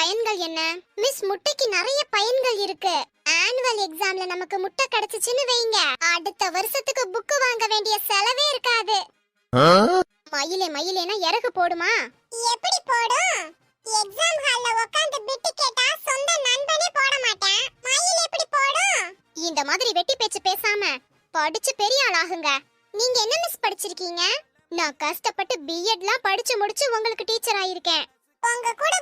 பயன்கள் என்ன? மிஸ், முட்டைக்கு நிறைய பயன்கள் இருக்கு. ஆனுவல் எக்ஸாம்ல நமக்கு முட்டை கிடைச்சுச்சுன்னு வைங்க, அடுத்த வருஷத்துக்கு புக் வாங்க வேண்டிய செலவே இருக்காது. மயிலே மயிலேனா இறகு போடுமா? எப்படி போடும்? எக்ஸாம் ஹால்ல உட்கார்ந்து பிட் கேட்டா சொந்த நண்பனே போட மாட்டேன். மயில் எப்படி போடும்? இந்த மாதிரி வெட்டி பேச்சு பேசாம படிச்சு பெரிய ஆளாகுங்க. நீங்க என்ன மிஸ் படிச்சிருக்கீங்க? நான் கஷ்டப்பட்டு பிஎட்லாம் படிச்சு முடிச்சு உங்களுக்கு டீச்சர் ஆயிருக்கேன். உங்க கூட